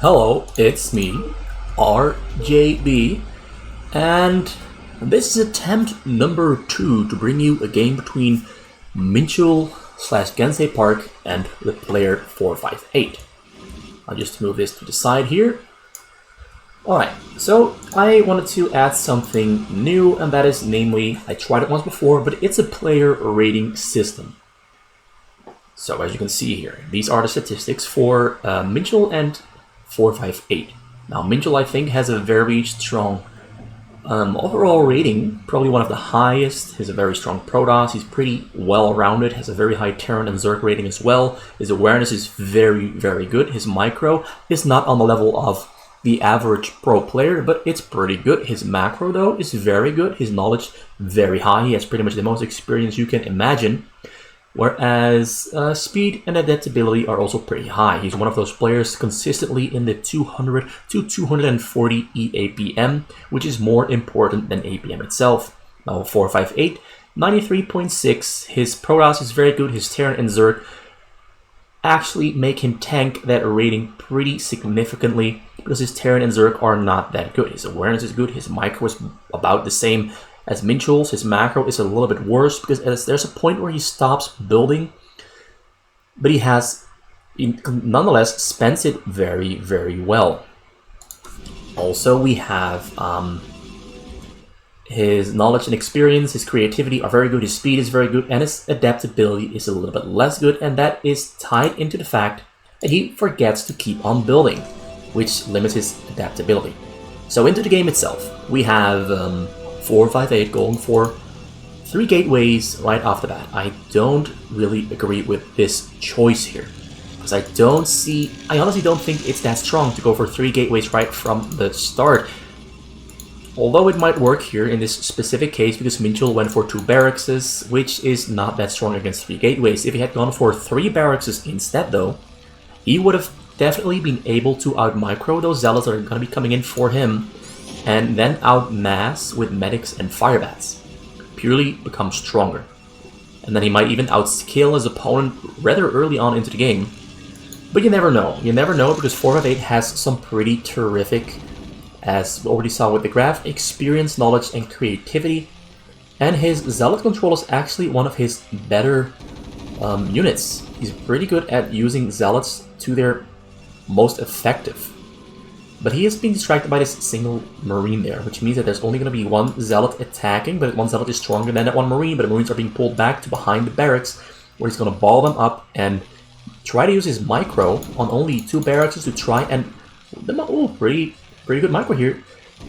Hello, it's me, RJB, and this is attempt number 2 to bring you a game between Minchul slash Gensei Park and the player 458. I'll just move this to the side here. Alright, so I wanted to add something new, and that is namely, I tried it once before, but it's a player rating system. So as you can see here, these are the statistics for Minchul and 458. Now Minchul, I think, has a very strong overall rating, probably one of the highest. He has a very strong Protoss, he's pretty well-rounded, has a very high Terran and Zerg rating as well. His awareness is very, very good. His micro is not on the level of the average pro player, but it's pretty good. His macro, though, is very good. His knowledge, very high. He has pretty much the most experience you can imagine. Whereas speed and adaptability are also pretty high. He's one of those players consistently in the 200 to 240 EAPM, which is more important than APM itself. Now 458, 93.6. His Protoss is very good. His Terran and Zerg actually make him tank that rating pretty significantly because his Terran and Zerg are not that good. His awareness is good. His micro is about the same as Minchul's. His macro is a little bit worse because there's a point where he stops building, but he has nonetheless spends it very, very well. Also, we have his knowledge and experience, his creativity are very good, his speed is very good, and his adaptability is a little bit less good, and that is tied into the fact that he forgets to keep on building, which limits his adaptability. So into the game itself, we have 458 going for 3 gateways right off the bat. I don't really agree with this choice here, because I honestly don't think it's that strong to go for 3 gateways right from the start. Although it might work here in this specific case because Minchul went for 2 barracks, which is not that strong against 3 gateways. If he had gone for 3 barracks instead, though, he would have definitely been able to out-micro those zealots that are going to be coming in for him, and then out-mass with medics and firebats. Purely become stronger. And then he might even outskill his opponent rather early on into the game. But you never know. You never know because 458 has some pretty terrific, as we already saw with the graph, experience, knowledge, and creativity. And his Zealot control is actually one of his better units. He's pretty good at using Zealots to their most effective. But he is being distracted by this single Marine there, which means that there's only going to be 1 Zealot attacking, but 1 Zealot is stronger than that 1 Marine, but the Marines are being pulled back to behind the barracks, where he's going to ball them up and try to use his micro on only 2 barracks to try and... Oh, pretty good micro here.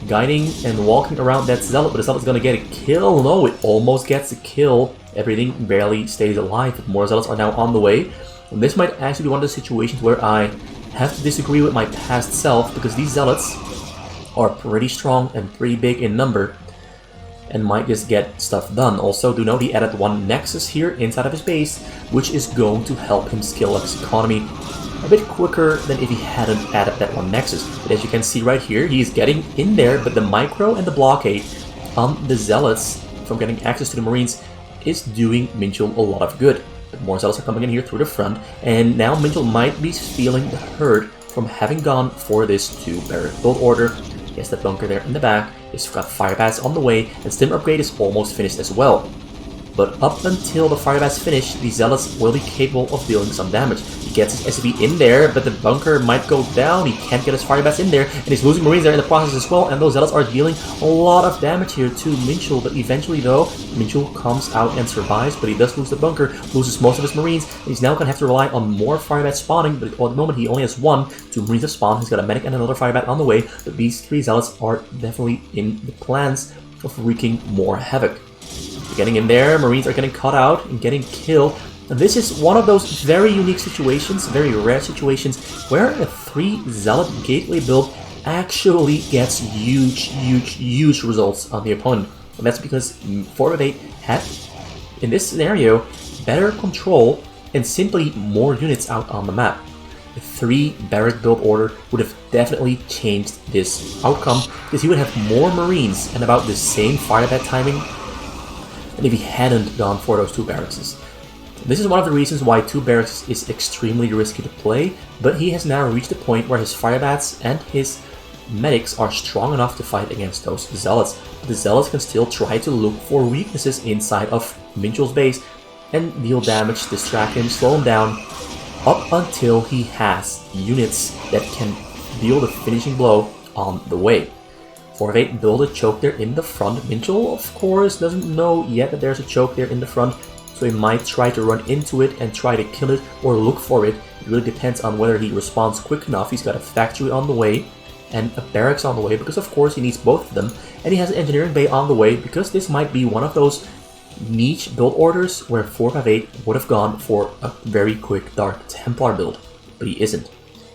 Guiding and walking around that Zealot, but the Zealot's going to get a kill. No, it almost gets a kill. Everything barely stays alive, but more Zealots are now on the way. And this might actually be one of the situations where I have to disagree with my past self, because these Zealots are pretty strong and pretty big in number and might just get stuff done. Also, do note he added 1 Nexus here inside of his base, which is going to help him scale up his economy a bit quicker than if he hadn't added that 1 Nexus. But as you can see right here, he's getting in there, but the micro and the blockade on the Zealots from getting access to the Marines is doing Minchul a lot of good. But more Zealots are coming in here through the front, and now Minchul might be feeling the hurt from having gone for this 2-barrack build order. He has that bunker there in the back, he's got firebats on the way, and Stim upgrade is almost finished as well. But up until the firebats finish, the Zealots will be capable of dealing some damage. He gets his SCV in there, but the bunker might go down. He can't get his firebats in there, and he's losing Marines there in the process as well. And those Zealots are dealing a lot of damage here to Minchul. But eventually, though, Minchul comes out and survives, but he does lose the bunker, loses most of his Marines, and he's now going to have to rely on more firebats spawning. But at the moment, he only has 1. 2 Marines have spawned. He's got a medic and another firebat on the way. But these 3 Zealots are definitely in the plans of wreaking more havoc. Getting in there, Marines are getting caught out and getting killed. And this is one of those very unique situations, very rare situations, where a 3 Zealot gateway build actually gets huge results on the opponent. And that's because 458 had, in this scenario, better control and simply more units out on the map. A 3 barrack build order would have definitely changed this outcome, because he would have more Marines and about the same firebat timing than if he hadn't gone for those 2 barracks. This is one of the reasons why 2 barracks is extremely risky to play, but he has now reached the point where his firebats and his medics are strong enough to fight against those zealots. The zealots can still try to look for weaknesses inside of Minchul's base and deal damage, distract him, slow him down, up until he has units that can deal the finishing blow on the way. 4 of 8 build a choke there in the front. Minchul, of course, doesn't know yet that there's a choke there in the front, so he might try to run into it and try to kill it or look for it. It really depends on whether he responds quick enough. He's got a factory on the way and a barracks on the way, because of course he needs both of them, and he has an engineering bay on the way, because this might be one of those niche build orders where 458 would have gone for a very quick Dark Templar build, but he isn't.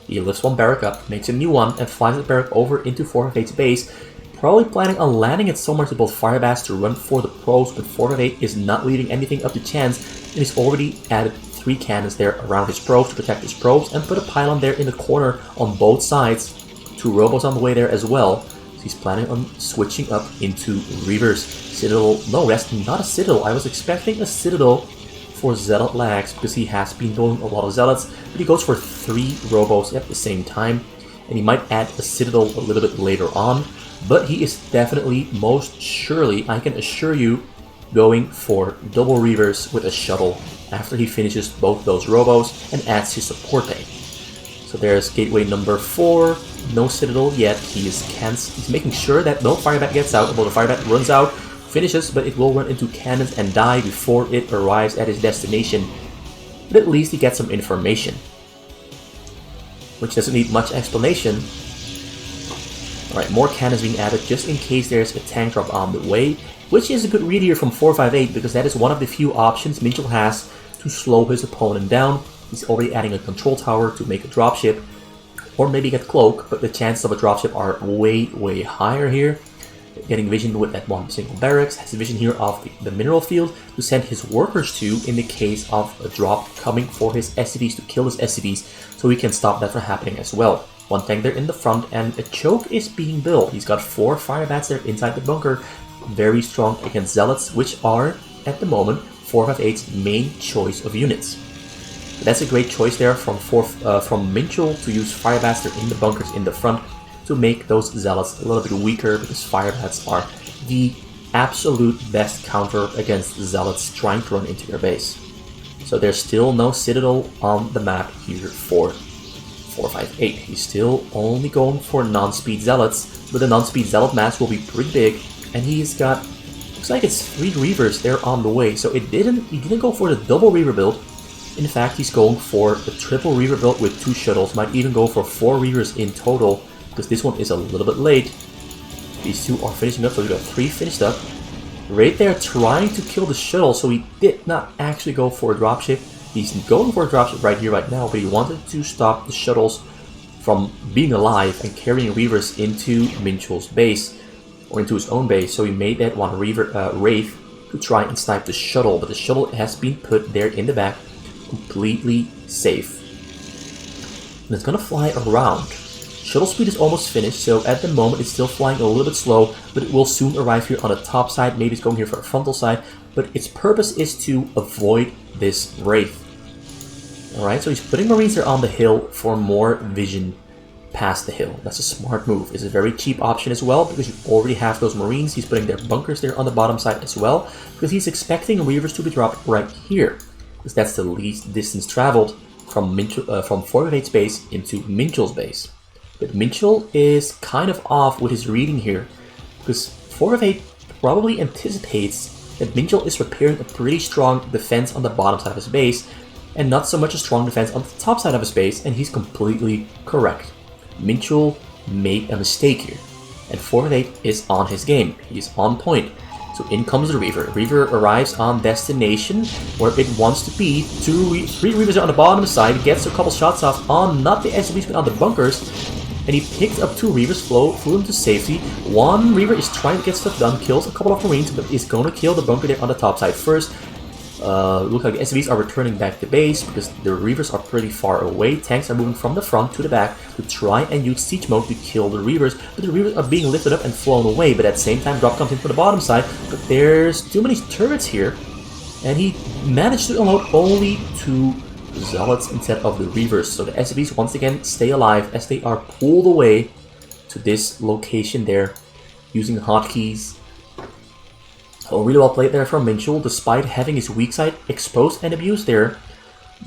He lifts 1 barrack up, makes a new one, and flies the barrack over into 458's base, probably planning on landing it somewhere to build firebats to run for the probes, but 458 is not leaving anything up to chance, and he's already added 3 cannons there around his probes to protect his probes, and put a pylon there in the corner on both sides. 2 robos on the way there as well. So he's planning on switching up into Reavers. Citadel, no, that's not a Citadel. I was expecting a Citadel for Zealot lags, because he has been doing a lot of Zealots, but he goes for 3 robos at the same time, and he might add a Citadel a little bit later on, but he is definitely, most surely, I can assure you, going for double Reavers with a shuttle after he finishes both those robos and adds his support bay. So there's gateway number 4, no Citadel yet. He's making sure that no firebat gets out, although the firebat runs out, finishes, but it will run into cannons and die before it arrives at his destination. But at least he gets some information, which doesn't need much explanation. Alright, more cannons being added just in case there's a tank drop on the way, which is a good read here from 458, because that is one of the few options Minchul has to slow his opponent down. He's already adding a control tower to make a dropship, or maybe get cloak, but the chances of a dropship are way higher here. Getting vision with that 1 single barracks, has vision here of the mineral field to send his workers to in the case of a drop coming for his SCVs, to kill his SCVs, so he can stop that from happening as well. 1 tank there in the front, and a choke is being built. He's got 4 firebats there inside the bunker, very strong against zealots, which are, at the moment, 458's main choice of units. That's a great choice there from Minchul to use firebats there in the bunkers in the front to make those zealots a little bit weaker, because firebats are the absolute best counter against zealots trying to run into your base. So there's still no Citadel on the map here for 458. He's still only going for non-speed zealots, but the non-speed zealot mass will be pretty big, and he's got, looks like it's 3 Reavers there on the way. So he didn't go for the double Reaver build. In fact, he's going for a triple Reaver build with 2 shuttles. Might even go for 4 Reavers in total, because this one is a little bit late. These 2 are finishing up, so we got 3 finished up. Right there trying to kill the shuttle, so he did not actually go for a dropship. He's going for a dropship right here, right now, but he wanted to stop the shuttles from being alive and carrying Reavers into Minchul's base, or into his own base. So he made that 1 Reaver Wraith to try and snipe the shuttle, but the shuttle has been put there in the back, completely safe. And it's gonna fly around. Shuttle speed is almost finished, so at the moment it's still flying a little bit slow, but it will soon arrive here on the top side. Maybe it's going here for a frontal side, but its purpose is to avoid this Wraith. Alright, so he's putting Marines there on the hill for more vision past the hill. That's a smart move. It's a very cheap option as well, because you already have those Marines. He's putting their bunkers there on the bottom side as well, because he's expecting Reavers to be dropped right here, because that's the least distance traveled from 458's base into Minchul's base. But Minchul is kind of off with his reading here, because 458 probably anticipates that Minchul is repairing a pretty strong defense on the bottom side of his base, and not so much a strong defense on the top side of his base, and he's completely correct. Minchul made a mistake here, and 458 is on his game. He's on point. So in comes the Reaver. Reaver arrives on destination where it wants to be. 3 Reavers are on the bottom side, gets a couple shots off on not the SCVs but on the bunkers, and he picked up 2 Reavers, flew them to safety. 1 Reaver is trying to get stuff done, kills a couple of Marines, but is going to kill the bunker there on the top side first. Look like the SCVs are returning back to base because the Reavers are pretty far away. Tanks are moving from the front to the back to try and use siege mode to kill the Reavers, but the Reavers are being lifted up and flown away. But at the same time, drop comes in from the bottom side, but there's too many turrets here, And he managed to unload only 2 Zealots instead of the Reavers. So the SCVs once again stay alive as they are pulled away to this location there using hotkeys. Oh, really well played there from Minchul, despite having his weak side exposed and abused there.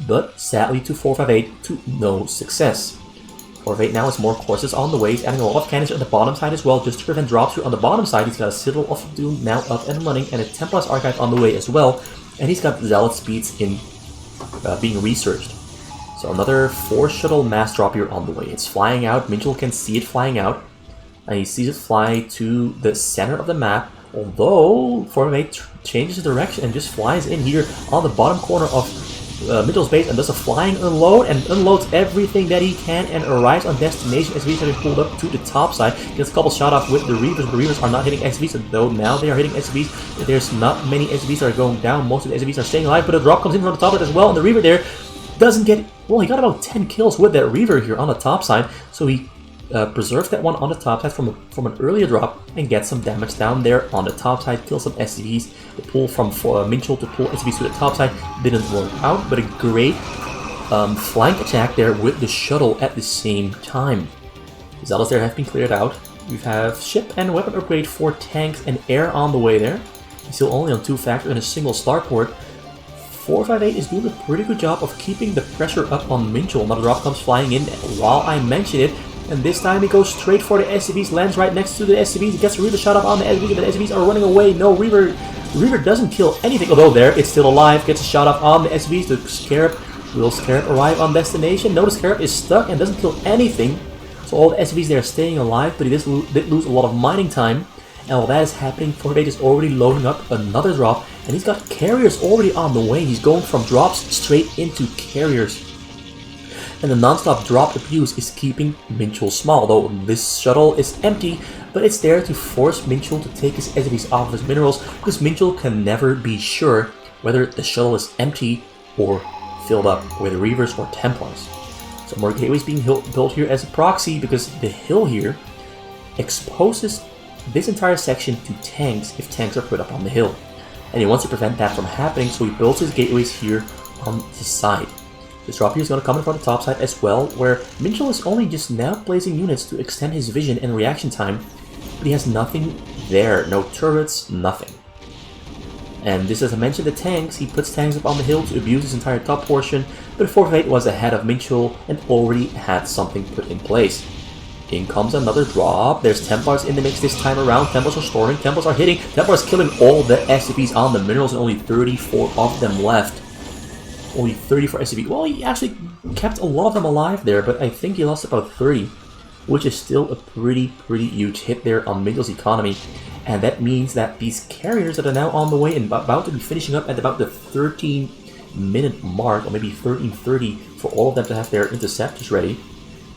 But sadly to 458 to no success. 458 now has more courses on the way. He's adding a lot of cannons on the bottom side as well, just to prevent drops here on the bottom side. He's got a Citadel of Doom now up and running, and a Templar's Archive on the way as well. And he's got Zealot speeds in being researched. So another 4 shuttle mass drop here on the way. It's flying out. Minchul can see it flying out. And he sees it fly to the center of the map. Although 458 changes direction and just flies in here on the bottom corner of Minchul's base and does a flying unload and unloads everything that he can and arrives on destination. SCVs have been pulled up to the top side. Gets a couple shot off with the Reavers. The Reavers are not hitting SCVs, though now they are hitting SCVs. There's not many SCVs that are going down. Most of the SCVs are staying alive, but a drop comes in from the top of it as well. And the Reaver there doesn't get... Well, he got about 10 kills with that Reaver here on the top side. So he preserves that one on the top side from an earlier drop and gets some damage down there on the top side. Kills some SCVs. The pull from Minchul to pull SCVs to the top side didn't work out, but a great flank attack there with the shuttle at the same time. The Zealots there have been cleared out. We have ship and weapon upgrade for tanks and air on the way there. Still only on 2 factors and a single starport. 458 is doing a pretty good job of keeping the pressure up on Minchul. Another drop comes flying in while I mention it. And this time he goes straight for the SCVs, lands right next to the SCVs, he gets a Reaver shot up on the SCVs, but the SCVs are running away. No, Reaver doesn't kill anything, although there, it's still alive, gets a shot up on the SCVs. The Scarab, will Scarab arrive on destination? No, the Scarab is stuck and doesn't kill anything. So all the SCVs there are staying alive, but he did lose a lot of mining time. And while that is happening, 458 is already loading up another drop, and he's got carriers already on the way. He's going from drops straight into carriers. And the non-stop drop abuse is keeping Minchul small, though this shuttle is empty, but it's there to force Minchul to take his SCVs off his minerals, because Minchul can never be sure whether the shuttle is empty or filled up with Reavers or Templars. So more gateways being built here as a proxy, because the hill here exposes this entire section to tanks if tanks are put up on the hill. And he wants to prevent that from happening, so he builds his gateways here on the side. This drop here is going to come in from the top side as well, where Minchul is only just now placing units to extend his vision and reaction time, but he has nothing there, no turrets, nothing. And this, as I mentioned, the tanks, he puts tanks up on the hill to abuse his entire top portion, but 458 was ahead of Minchul and already had something put in place. In comes another drop. There's Templars in the mix this time around. Templars are storming, Templars are hitting, Templars killing all the SCVs on the minerals, and only 34 of them left. Only 34 SCV. Well, he actually kept a lot of them alive there, but I think he lost about 30, which is still a pretty huge hit there on Minchul's economy. And that means that these carriers that are now on the way and about to be finishing up at about the 13-minute mark, or maybe 13:30 for all of them to have their interceptors ready,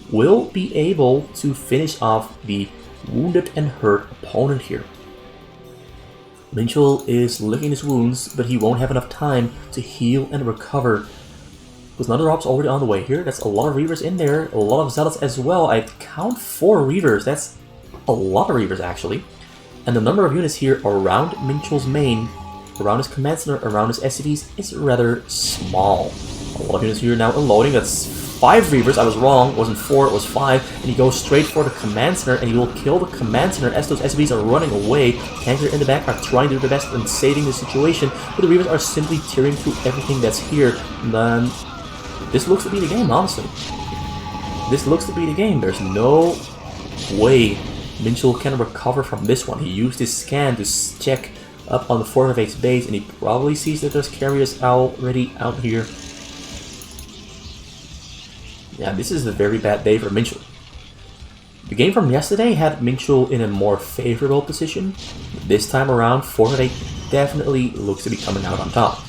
will be able to finish off the wounded and hurt opponent here. Minchul is licking his wounds, but he won't have enough time to heal and recover. Because another drop's already on the way here. That's a lot of Reavers in there, a lot of Zealots as well. I count 4 Reavers, that's a lot of Reavers actually. And the number of units here around Minchul's main, around his command center, around his SCVs, is rather small. A lot of units here now unloading, that's 5 Reavers, I was wrong, it wasn't 4, it was 5, and he goes straight for the command center, and he will kill the command center as those SCVs are running away. Tanks in the back are trying to do their best in saving the situation, but the Reavers are simply tearing through everything that's here. And then, this looks to be the game, honestly. This looks to be the game. There's no way Minchul can recover from this one. He used his scan to check up on the 458's base, and he probably sees that there's carriers already out here. Yeah, this is a very bad day for Minchul. The game from yesterday had Minchul in a more favorable position. This time around, 458 definitely looks to be coming out on top.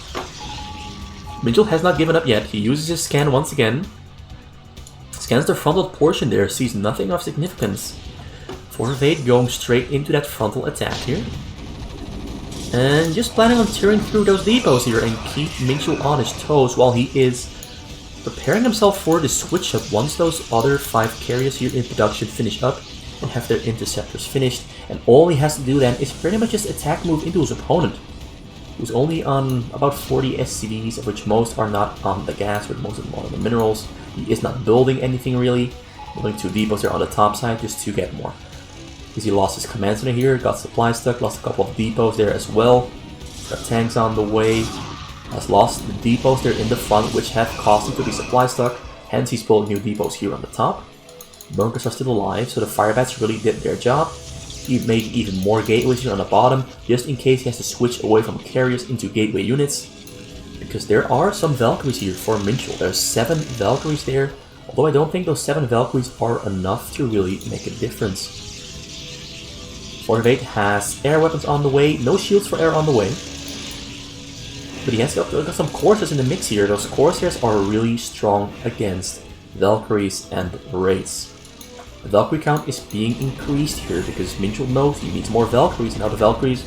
Minchul has not given up yet. He uses his scan once again. Scans the frontal portion there, sees nothing of significance. 458 going straight into that frontal attack here. And just planning on tearing through those depots here and keep Minchul on his toes while he is preparing himself for the switch up once those other 5 carriers here in production finish up and have their interceptors finished. And all he has to do then is pretty much just attack move into his opponent. who's only on about 40 SCVs, of which most are not on the gas, but most of them are on the minerals. He is not building anything really. Building 2 depots there on the top side just to get more. Because he lost his command center here, got supply stuck, lost a couple of depots there as well. Got tanks on the way. Has lost the depots there in the front, which have caused him to be supply stuck. Hence he's building new depots here on the top. Bunkers are still alive, so the fire bats really did their job. He made even more gateways here on the bottom, just in case he has to switch away from carriers into gateway units. Because there are some Valkyries here for Minchul. There's 7 Valkyries there, although I don't think those 7 Valkyries are enough to really make a difference. 4-8 has air weapons on the way, no shields for air on the way. But he has got some Corsairs in the mix here. Those Corsairs are really strong against Valkyries and Wraiths. The Valkyrie count is being increased here because Minchul knows he needs more Valkyries, and now the Valkyries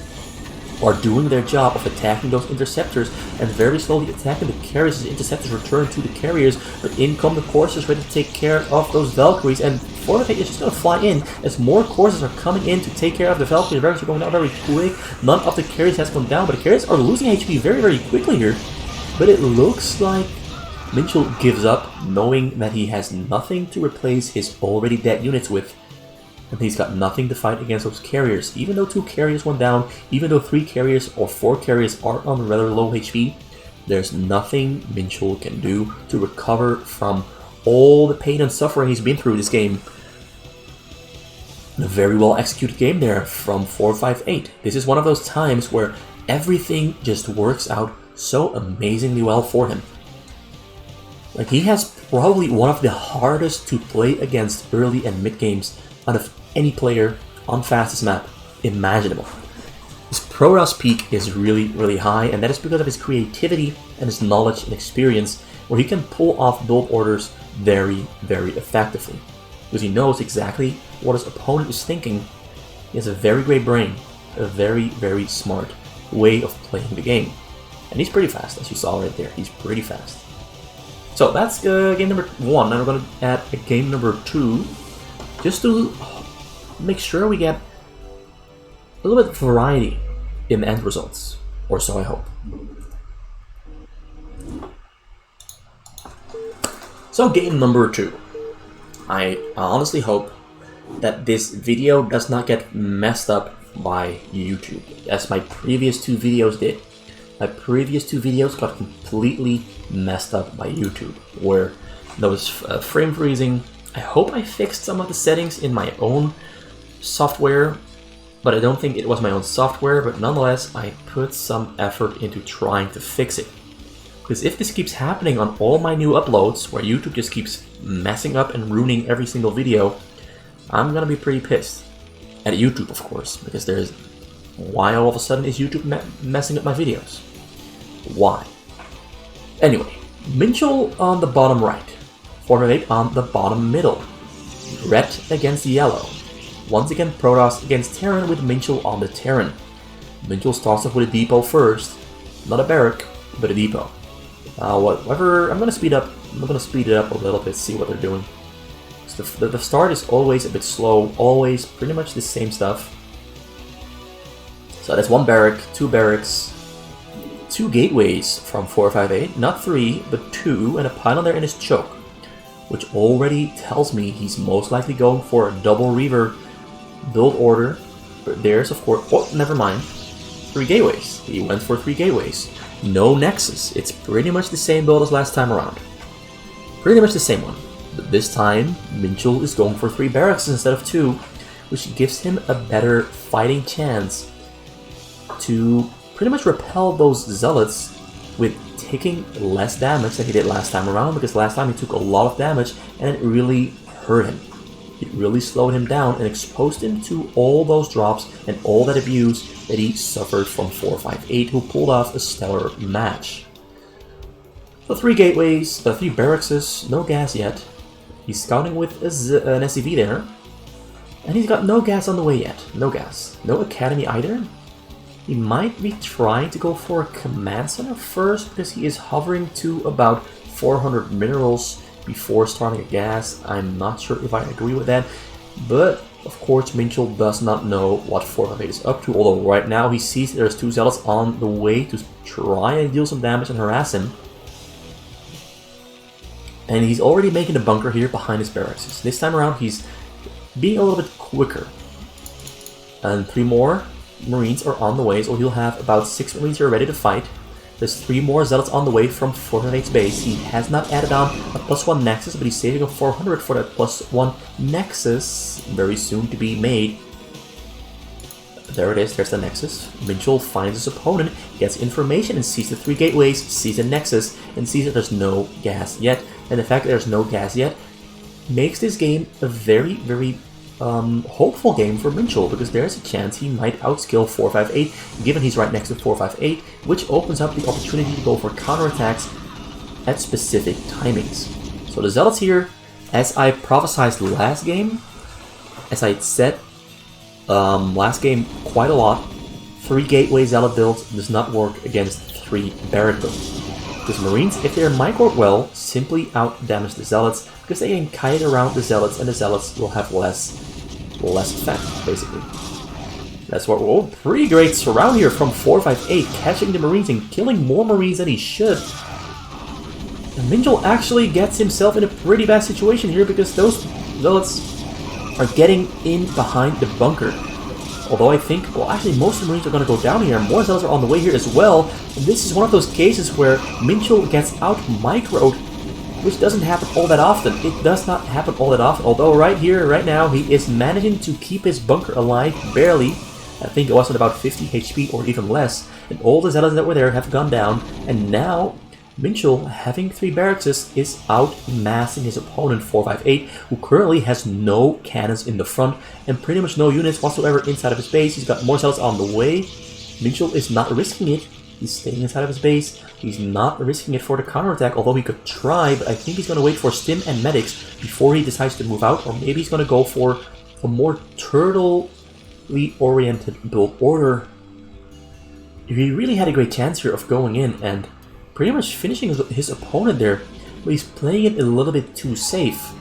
are doing their job of attacking those interceptors and very slowly attacking the carriers as the interceptors return to the carriers, but in come the Corsairs ready to take care of those Valkyries, and 4-8 is just going to fly in as more Corsairs are coming in to take care of the Valkyries. The Valkyries are going down very quick. None of the carriers has gone down, but the carriers are losing HP very quickly here. But it looks like Minchul gives up, knowing that he has nothing to replace his already dead units with. And he's got nothing to fight against those carriers. Even though 2 carriers went down, even though 3 carriers or 4 carriers are on rather low HP, there's nothing Minchul can do to recover from all the pain and suffering he's been through this game. A very well executed game there from 4-5-8. This is one of those times where everything just works out so amazingly well for him. Like, he has probably one of the hardest to play against early and mid games out of any player on fastest map imaginable. His Protoss peak is really high, and that is because of his creativity and his knowledge and experience, where he can pull off build orders very effectively. Because he knows exactly what his opponent is thinking. He has a very great brain, a very smart way of playing the game. And he's pretty fast, as you saw right there. He's pretty fast. So that's game number 1. Now we're going to add a game number 2, just to make sure we get a little bit of variety in the end results, or so I hope. So game number 2. I honestly hope that this video does not get messed up by YouTube, as my previous 2 videos did. My previous 2 videos got completely messed up by YouTube, where there was frame freezing. I hope I fixed some of the settings in my own software, but I don't think it was my own software, but nonetheless I put some effort into trying to fix it. Because if this keeps happening on all my new uploads, where YouTube just keeps messing up and ruining every single video, I'm gonna be pretty pissed. At YouTube, of course, because there's... Why all of a sudden is YouTube messing up my videos? Why? Anyway, Minchul on the bottom right, 4-8 on the bottom middle, red against yellow. Once again, Protoss against Terran with Minchul on the Terran. Minchul starts off with a depot first, not a barrack, but a depot. Whatever, I'm gonna speed it up a little bit, see what they're doing. So the start is always a bit slow, always pretty much the same stuff. So that's 1 barrack, 2 barracks, 2 gateways from 4-5-8, not 3, but 2, and a pylon there in his choke, which already tells me he's most likely going for a double Reaver build order. But there's, of course, oh, never mind, 3 gateways. He went for 3 gateways. No Nexus. It's pretty much the same build as last time around. Pretty much the same one. But this time, Minchul is going for 3 barracks instead of 2, which gives him a better fighting chance to pretty much repel those zealots with taking less damage than he did last time around, because last time he took a lot of damage and it really hurt him. It really slowed him down and exposed him to all those drops and all that abuse that he suffered from 4-5-8, who pulled off a stellar match. So 3 gateways, 3 barracks, no gas yet. He's scouting with an SCV there, and he's got no gas on the way yet. No gas. No academy either. He might be trying to go for a command center first, because he is hovering to about 400 minerals before starting a gas. I'm not sure if I agree with that. But of course, Minchul does not know what 458 is up to, although right now he sees there's 2 zealots on the way to try and deal some damage and harass him. And he's already making a bunker here behind his barracks. This time around, he's being a little bit quicker. And 3 more Marines are on the way, so he'll have about 6 Marines here ready to fight. There's 3 more zealots on the way from 458's base. He has not added on a +1 Nexus, but he's saving a 400 for that +1 Nexus, very soon to be made. There it is, there's the Nexus. Minchul finds his opponent, gets information, and sees the 3 gateways, sees the Nexus, and sees that there's no gas yet. And the fact that there's no gas yet makes this game a very, very hopeful game for Minchul, because there's a chance he might outskill 458, given he's right next to 458, which opens up the opportunity to go for counterattacks at specific timings. So the zealots here, as I prophesized last game, as I said last game quite a lot, 3 gateway zealot builds does not work against 3 barrack builds. Because Marines, if they're microed well, simply out-damage the zealots, because they can kite around the zealots, and the zealots will have less effect, basically. That's what we're pretty great surround here from 458, catching the Marines and killing more Marines than he should. And Minchul actually gets himself in a pretty bad situation here, because those zealots are getting in behind the bunker. Although I think, well, actually most of the Marines are going to go down here, and more zealots are on the way here as well. And this is one of those cases where Minchul gets out-microed, which doesn't happen all that often. It does not happen all that often, although right here, right now, he is managing to keep his bunker alive, barely. I think it was at about 50 HP or even less, and all the zealots that were there have gone down, and now Minchul, having 3 barracks, is out-massing his opponent, 458, who currently has no cannons in the front, and pretty much no units whatsoever inside of his base. He's got more zealots on the way. Minchul is not risking it. He's staying inside of his base. He's not risking it for the counterattack, although he could try, but I think he's going to wait for Stim and Medics before he decides to move out, or maybe he's going to go for a more turtle-y oriented build order. He really had a great chance here of going in and pretty much finishing his opponent there, but he's playing it a little bit too safe.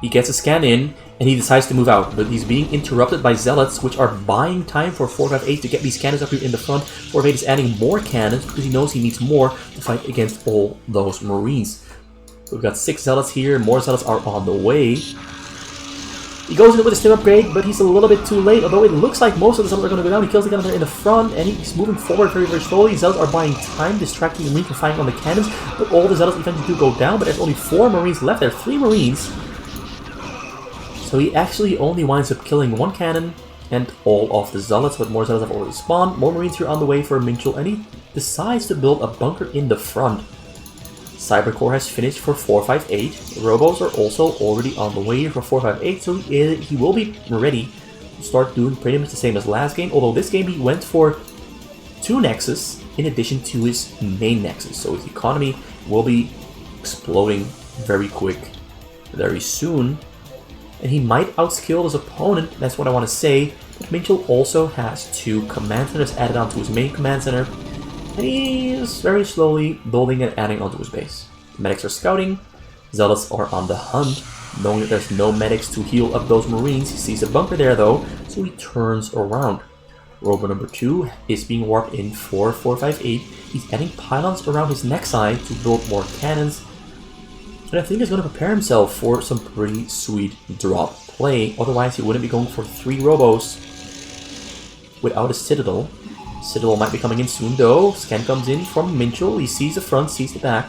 He gets a scan in, and he decides to move out, but he's being interrupted by zealots, which are buying time for 458 to get these cannons up here in the front. 458 is adding more cannons, because he knows he needs more to fight against all those Marines. So we've got 6 zealots here, and more zealots are on the way. He goes in with a stim upgrade, but he's a little bit too late, although it looks like most of the zealots are going to go down. He kills the gunner in the front, and he's moving forward very, very slowly. Zealots are buying time, distracting the Marines from firing on the cannons, but all the zealots eventually do go down, but there's only 4 Marines left. There are 3 Marines. So he actually only winds up killing 1 cannon and all of the zealots, but more zealots have already spawned. More Marines here on the way for Minchul, and he decides to build a bunker in the front. Cybercore has finished for 458. Robos are also already on the way here for 458, so he will be ready to start doing pretty much the same as last game, although this game he went for 2 Nexus in addition to his main Nexus, so his economy will be exploding very quick, very soon. And he might outskill his opponent, that's what I want to say. But Minchul also has 2 command centers added onto his main command center, and he is very slowly building and adding onto his base. Medics are scouting, zealots are on the hunt, knowing that there's no medics to heal up those Marines. He sees a bunker there though, so he turns around. Robo number 2 is being warped in for 458. He's adding pylons around his neck side to build more cannons. And I think he's going to prepare himself for some pretty sweet drop play. Otherwise, he wouldn't be going for 3 Robos without a Citadel. Citadel might be coming in soon, though. Scan comes in from Minchul. He sees the front, sees the back.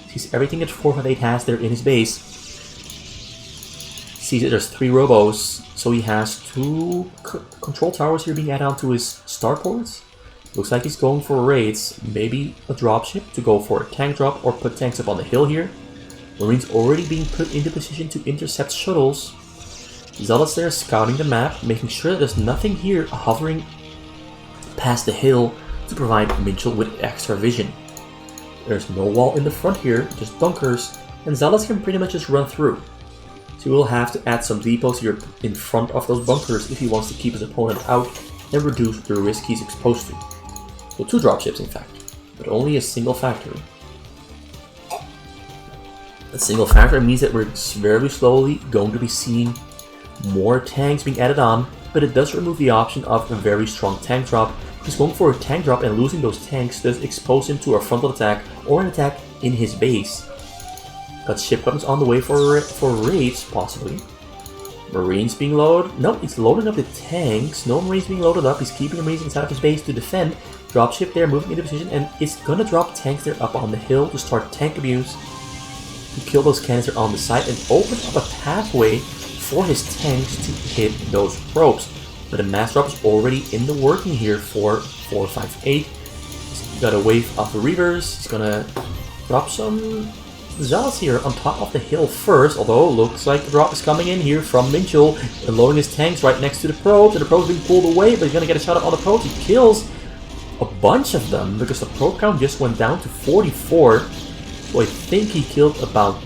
Sees everything that 458 has there in his base. Sees that there's 3 Robos. So he has 2 control towers here being added onto his starports. Looks like he's going for raids. Maybe a dropship to go for a tank drop or put tanks up on the hill here. Marines already being put into position to intercept shuttles. Zealots there scouting the map, making sure that there's nothing here hovering past the hill to provide Minchul with extra vision. There's no wall in the front here, just bunkers, and Zealots can pretty much just run through. So he will have to add some depots here in front of those bunkers if he wants to keep his opponent out and reduce the risk he's exposed to. So 2 dropships in fact, but only a single factory. A single factory means that we're very slowly going to be seeing More tanks being added on, but it does remove the option of a very strong tank drop, because going for a tank drop and losing those tanks does expose him to a frontal attack or an attack in his base. Got ship weapons on the way for raids, possibly. Marines being loaded. No, he's loading up the tanks. No Marines being loaded up. He's keeping the Marines inside of his base to defend. Dropship there, moving into position, and it's gonna drop tanks there up on the hill to start tank abuse. To kill those cannons there on the side and open up a pathway for his tanks to hit those ropes. But a mass drop is already in the working here for 458. He's got a wave of the Reavers. He's gonna drop some Zealots here on top of the hill first, although looks like the drop is coming in here from Minchul and loading his tanks right next to the probes, and the probes being pulled away, but he's gonna get a shot up on the probes. He kills a bunch of them because the probe count just went down to 44. So I think he killed about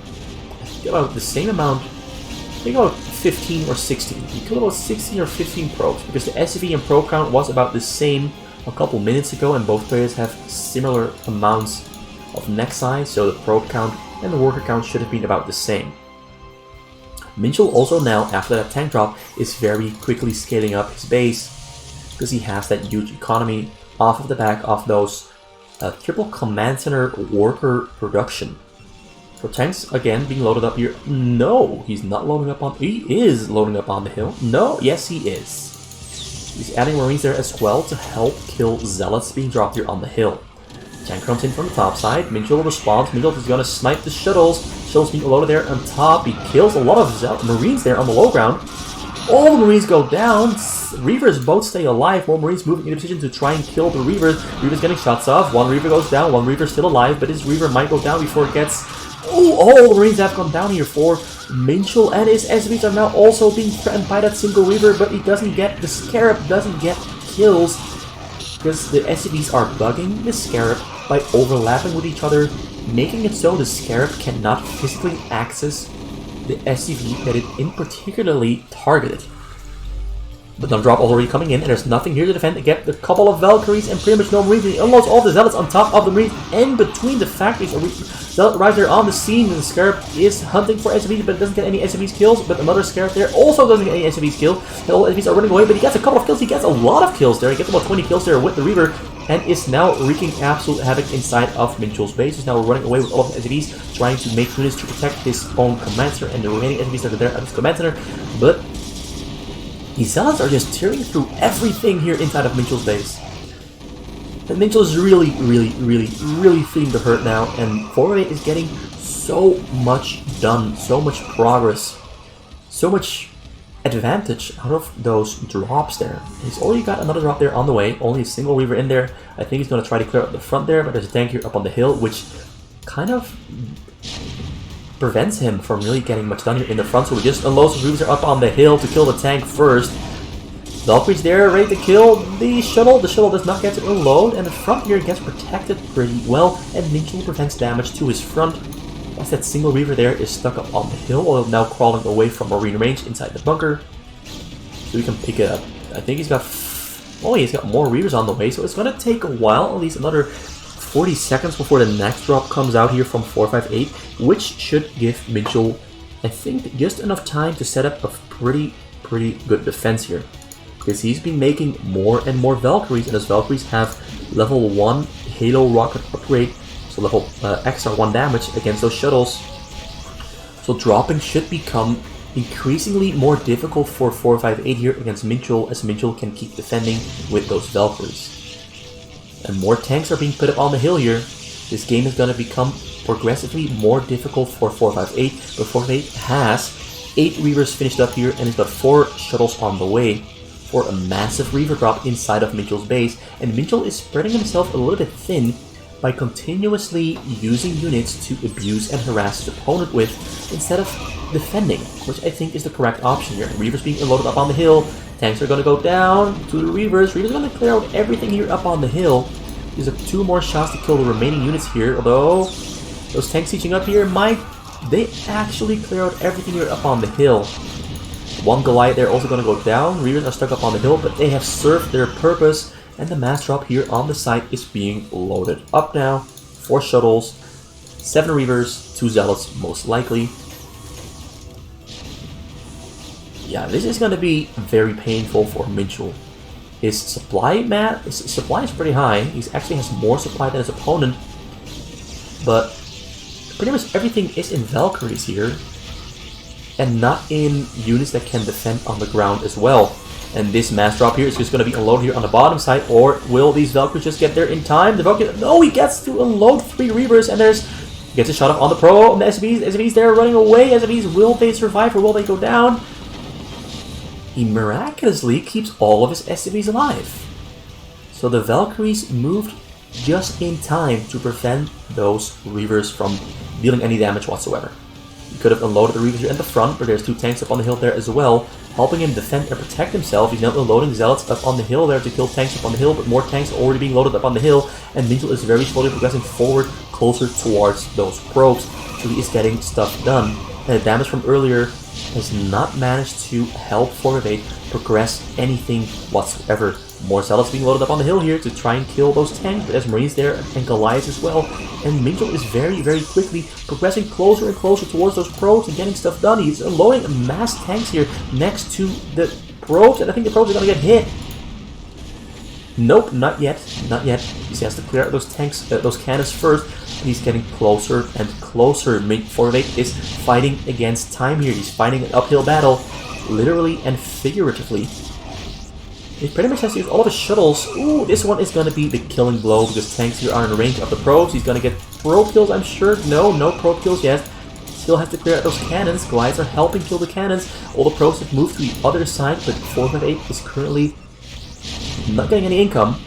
the same amount. I think about 15 or 16. He killed about 16 or 15 probes because the SV and probe count was about the same a couple minutes ago, and both players have similar amounts of neck size, so the probe count and the worker count should have been about the same. Minchul also now, after that tank drop, is very quickly scaling up his base because he has that huge economy off of the back of those triple command center worker production. So tanks again being loaded up here. No, he's not loading up on. He is loading up on the hill. No, yes he is. He's adding Marines there as well to help kill Zealots being dropped here on the hill. Tank comes in from the top side. Minchul responds. Minchul is going to snipe the shuttles. Shuttles being loaded there on top. He kills a lot of Marines there on the low ground. All the Marines go down. Reavers both stay alive. More Marines moving into position to try and kill the Reavers. Reavers getting shots off. One Reaver goes down. One Reaver still alive, but his Reaver might go down before it gets... Oh, all the Marines have gone down here for Minchul, and his SVs are now also being threatened by that single Reaver, but he doesn't get... The Scarab doesn't get kills because the SCVs are bugging the Scarab by overlapping with each other, making it so the Scarab cannot physically access the SCV that it in particularly targeted. But the drop already coming in, and there's nothing here to defend to get a couple of Valkyries and pretty much no Marines. He unloads all the Zealots on top of the Marines and between the factories. Zealot right there on the scene, and the Scarab is hunting for SCVs, but it doesn't get any SCVs kills. But another Scarab there also doesn't get any SCVs kills. And all the SCVs are running away, but he gets a couple of kills. He gets a lot of kills there. He gets about 20 kills there with the Reaver, and is now wreaking absolute havoc inside of Minchul's base. He's now running away with all of the SCVs, trying to make units to protect his own command center and the remaining SCVs that are there at his command center. But the Zealots are just tearing through everything here inside of Minchul's base. And Minchul is really feeling the hurt now, and 408 is getting so much done, so much progress, so much advantage out of those drops there. He's already got another drop there on the way, only a single Reaver in there. I think he's going to try to clear up the front there, but there's a tank here up on the hill, which kind of prevents him from really getting much done here in the front, so we just unload some Reavers up on the hill to kill the tank first. Valkyrie's there, ready to kill the shuttle. The shuttle does not get to unload, and the front here gets protected pretty well, and Minchul prevents damage to his front. As that single Reaver there is stuck up on the hill, while now crawling away from Marine range inside the bunker. So we can pick it up. I think he's got... Oh, he's got more Reavers on the way, so it's going to take a while, at least another 40 seconds before the next drop comes out here from 458, which should give Minchul, I think, just enough time to set up a pretty good defense here. Because he's been making more and more Valkyries, and those Valkyries have level 1 Halo rocket upgrade, so level extra 1 damage against those shuttles. So dropping should become increasingly more difficult for 458 here against Minchul, as Minchul can keep defending with those Valkyries. And more tanks are being put up on the hill here. This game is going to become progressively more difficult for 458, but 458 has 8 Reavers finished up here, and he's got 4 shuttles on the way for a massive Reaver drop inside of Minchul's base, and Minchul is spreading himself a little bit thin by continuously using units to abuse and harass his opponent with, instead of defending, which I think is the correct option here. Reavers being unloaded up on the hill, tanks are going to go down to the Reavers. Reavers are going to clear out everything here up on the hill. There's 2 more shots to kill the remaining units here, although those tanks sieging up here they actually clear out everything here up on the hill. One Goliath there also going to go down. Reavers are stuck up on the hill, but they have served their purpose, and the mass drop here on the site is being loaded up now. 4 shuttles, 7 Reavers, 2 Zealots most likely. Yeah, this is going to be very painful for Minchul. His supply is pretty high. He actually has more supply than his opponent. But pretty much everything is in Valkyries here. And not in units that can defend on the ground as well. And this mass drop here is just going to be unloaded here on the bottom side. Or will these Valkyries just get there in time? The Valkyrie, no, he gets to unload 3 Reavers, and gets a shot off on the Pro. And the SCVs there running away. SCVs, will they survive or will they go down? He miraculously keeps all of his SCVs alive. So the Valkyries moved just in time to prevent those Reavers from dealing any damage whatsoever. He could have unloaded the Reavers here in the front, but there's 2 tanks up on the hill there as well, helping him defend and protect himself. He's now unloading Zealots up on the hill there to kill tanks up on the hill, but more tanks are already being loaded up on the hill, and Minchul is very slowly progressing forward, closer towards those probes, so he is getting stuff done. And the damage from earlier has not managed to help 458 progress anything whatsoever. More Zealots being loaded up on the hill here to try and kill those tanks, but there's Marines there and Goliaths as well. And Minchul is very, very quickly progressing closer and closer towards those probes and getting stuff done. He's unloading mass tanks here next to the probes, and I think the probes are going to get hit. Nope, not yet, not yet. He has to clear out those tanks, those cannons first, and he's getting closer and closer. 458 is fighting against time here. He's fighting an uphill battle, literally and figuratively. He pretty much has to use all of his shuttles. Ooh, this one is going to be the killing blow because tanks here are in range of the probes. He's going to get probe kills, I'm sure. No probe kills yet. Still has to clear out those cannons. Goliaths are helping kill the cannons. All the probes have moved to the other side, but 458 is currently not getting any income.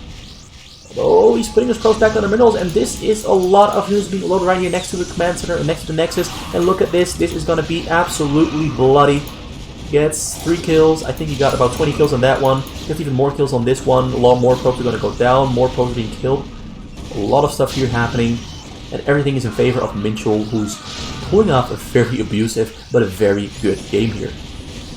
Oh, he's putting his probes back on the minerals, and this is a lot of units being loaded right here next to the command center and next to the Nexus. And look at this. This is going to be absolutely bloody. Gets 3 kills. I think he got about 20 kills on that one. Gets even more kills on this one. A lot more probes are going to go down. More probes are being killed. A lot of stuff here happening. And everything is in favor of Minchul, who's pulling off a very abusive but a very good game here.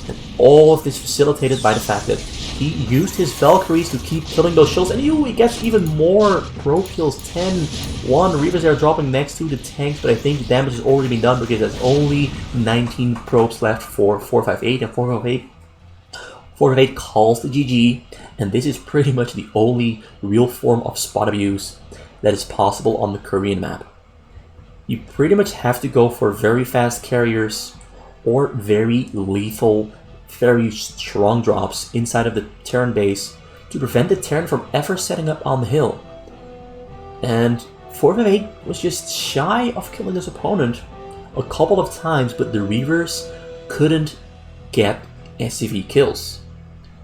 And all of this facilitated by the fact that he used his Valkyries to keep killing those shields. And he gets even more probe kills. 10-1. Reavers are dropping next to the tanks, but I think the damage has already been done because there's only 19 probes left for 458, and 458 calls the GG, and this is pretty much the only real form of spot abuse that is possible on the Korean map. You pretty much have to go for very fast carriers or very lethal, very strong drops inside of the Terran base to prevent the Terran from ever setting up on the hill. And 458 was just shy of killing his opponent a couple of times, but the Reavers couldn't get SCV kills.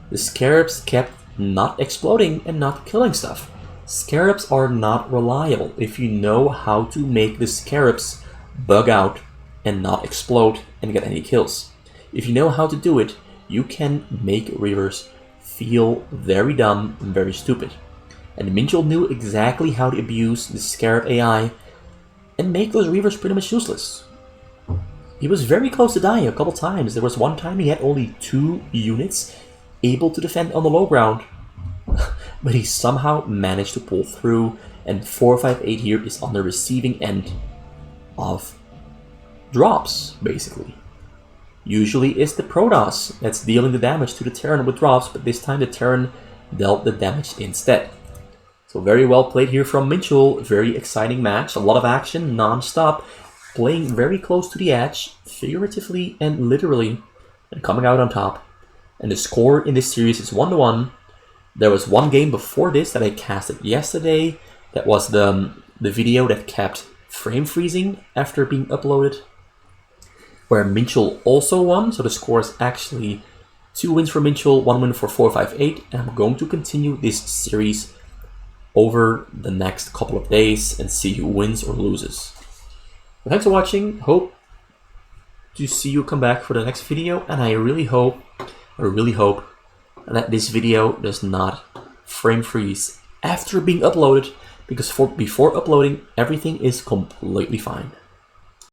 The Scarabs kept not exploding and not killing stuff. Scarabs are not reliable. If you know how to make the Scarabs bug out and not explode and get any kills. If you know how to do it, you can make Reavers feel very dumb and very stupid. And Minchul knew exactly how to abuse the Scarab AI and make those Reavers pretty much useless. He was very close to dying a couple times. There was one time he had only 2 units able to defend on the low ground. But he somehow managed to pull through, and 458 here is on the receiving end of drops, basically. Usually it's the Protoss that's dealing the damage to the Terran with drops, but this time the Terran dealt the damage instead. So very well played here from Minchul. Very exciting match, a lot of action, non-stop, playing very close to the edge, figuratively and literally, and coming out on top. And the score in this series is 1-1. There was one game before this that I casted yesterday. That was the video that kept frame freezing after being uploaded, where Minchul also won. So the score is actually 2 wins for Minchul, 1 win for 458. And I'm going to continue this series over the next couple of days and see who wins or loses. Well, thanks for watching. Hope to see you come back for the next video, and I really hope that this video does not frame freeze after being uploaded, because before uploading everything is completely fine.